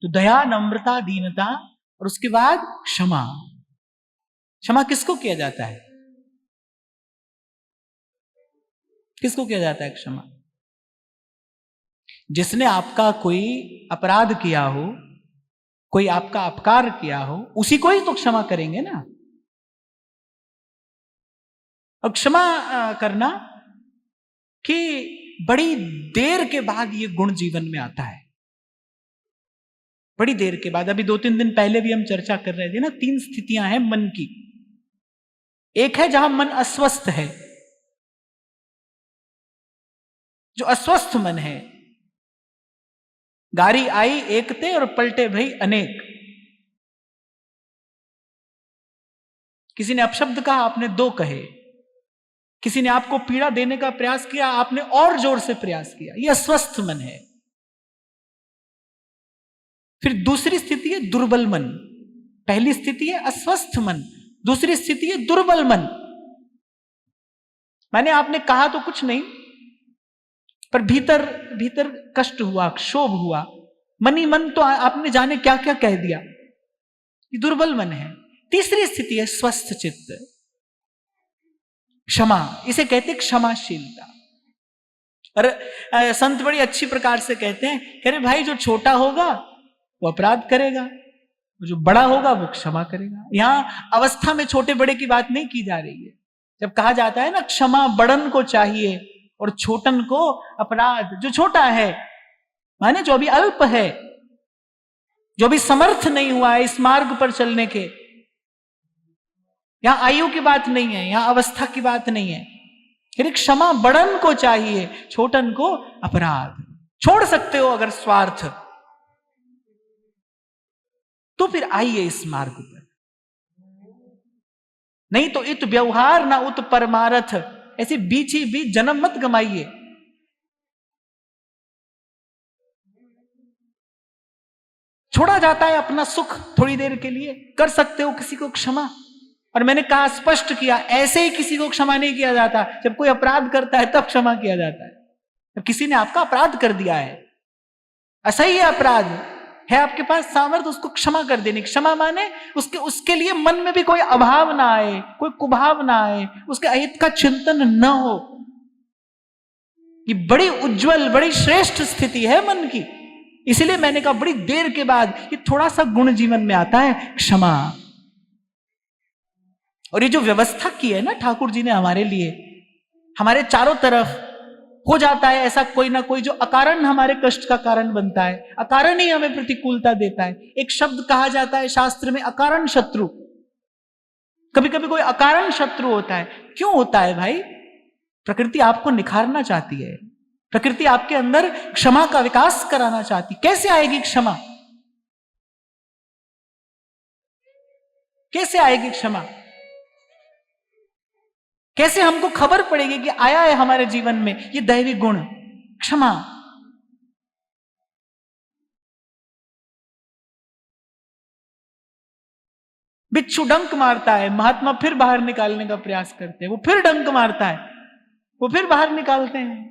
तो दया, नम्रता, दीनता और उसके बाद क्षमा। क्षमा किसको किया जाता है? किसको किया जाता है क्षमा? जिसने आपका कोई अपराध किया हो, कोई आपका अपकार किया हो, उसी को ही तो क्षमा करेंगे ना। और क्षमा करना कि बड़ी देर के बाद ये गुण जीवन में आता है, बड़ी देर के बाद। अभी 2-3 दिन पहले भी हम चर्चा कर रहे थे ना, 3 स्थितियां हैं मन की। एक है जहां मन अस्वस्थ है, जो अस्वस्थ मन है, गाड़ी आई एक ते और पलटे भई अनेक। किसी ने अपशब्द कहा, आपने 2 कहे। किसी ने आपको पीड़ा देने का प्रयास किया, आपने और जोर से प्रयास किया। यह अस्वस्थ मन है। फिर दूसरी स्थिति है दुर्बल मन। पहली स्थिति है अस्वस्थ मन, दूसरी स्थिति है दुर्बल मन। मैंने आपने कहा तो कुछ नहीं, पर भीतर भीतर कष्ट हुआ, क्षोभ हुआ, मन ही मन तो आपने जाने क्या क्या कह दिया। ये दुर्बल मन है। तीसरी स्थिति है स्वस्थ चित्त, क्षमा। इसे कहते क्षमाशीलता। और संत बड़ी अच्छी प्रकार से कहते हैं, कह रहे भाई जो छोटा होगा वो अपराध करेगा, जो बड़ा होगा वो क्षमा करेगा। यहां अवस्था में छोटे बड़े की बात नहीं की जा रही है। जब कहा जाता है ना क्षमा बड़न को चाहिए और छोटन को अपराध, जो छोटा है माने जो अभी अल्प है, जो भी समर्थ नहीं हुआ है इस मार्ग पर चलने के, यहां आयु की बात नहीं है, यहां अवस्था की बात नहीं है। फिर क्षमा बड़न को चाहिए, छोटन को अपराध। छोड़ सकते हो अगर स्वार्थ, तो फिर आइए इस मार्ग पर। नहीं तो इत व्यवहार ना उत परमारथ, ऐसी बीच ही बीच जन्म मत गमाइए। छोड़ा जाता है अपना सुख थोड़ी देर के लिए, कर सकते हो किसी को क्षमा। और मैंने कहा, स्पष्ट किया, ऐसे ही किसी को क्षमा नहीं किया जाता। जब कोई अपराध करता है तब क्षमा किया जाता है। जब किसी ने आपका अपराध कर दिया है, असह्य अपराध है, आपके पास सामर्थ्य उसको क्षमा कर देने। क्षमा माने उसके लिए मन में भी कोई अभाव ना आए, कोई कुभाव ना आए, उसके अहित का चिंतन न हो। ये बड़ी उज्जवल, बड़ी श्रेष्ठ स्थिति है मन की। इसलिए मैंने कहा बड़ी देर के बाद ये थोड़ा सा गुण जीवन में आता है, क्षमा। और ये जो व्यवस्था की है ना ठाकुर जी ने हमारे लिए, हमारे चारों तरफ हो जाता है ऐसा कोई ना कोई जो अकारण हमारे कष्ट का कारण बनता है, अकारण ही हमें प्रतिकूलता देता है। एक शब्द कहा जाता है शास्त्र में, अकारण शत्रु। कभी कभी कोई अकारण शत्रु होता है। क्यों होता है भाई? प्रकृति आपको निखारना चाहती है, प्रकृति आपके अंदर क्षमा का विकास कराना चाहती। कैसे आएगी क्षमा? कैसे आएगी क्षमा? कैसे हमको खबर पड़ेगी कि आया है हमारे जीवन में ये दैवी गुण क्षमा? बिच्छू डंक मारता है, महात्मा फिर बाहर निकालने का प्रयास करते हैं, वो फिर डंक मारता है, वो फिर बाहर निकालते हैं।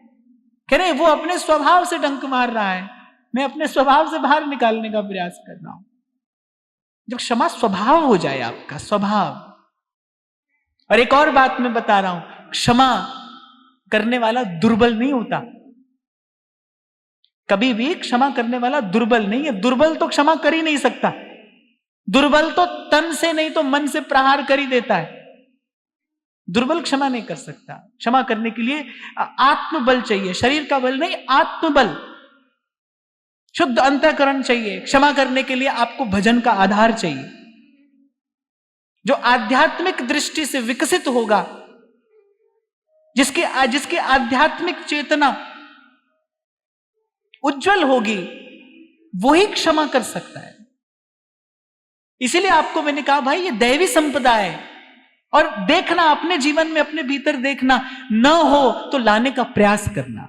कह रहे वो अपने स्वभाव से डंक मार रहा है, मैं अपने स्वभाव से बाहर निकालने का प्रयास कर रहा हूं। जब क्षमा स्वभाव हो जाए, आपका स्वभाव। और एक और बात मैं बता रहा हूं, क्षमा करने वाला दुर्बल नहीं होता। कभी भी क्षमा करने वाला दुर्बल नहीं है। दुर्बल तो क्षमा कर ही नहीं सकता। दुर्बल तो तन से नहीं तो मन से प्रहार कर ही देता है। दुर्बल क्षमा नहीं कर सकता। क्षमा करने के लिए आत्मबल चाहिए, शरीर का बल नहीं, आत्मबल, शुद्ध अंतःकरण चाहिए। क्षमा करने के लिए आपको भजन का आधार चाहिए, जो आध्यात्मिक दृष्टि से विकसित होगा, जिसकी आध्यात्मिक चेतना उज्जवल होगी, वही क्षमा कर सकता है। इसीलिए आपको मैंने कहा भाई ये दैवी संपदा है। और देखना, अपने जीवन में अपने भीतर देखना, न हो तो लाने का प्रयास करना।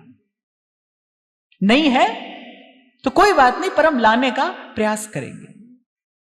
नहीं है तो कोई बात नहीं, पर हम लाने का प्रयास करेंगे।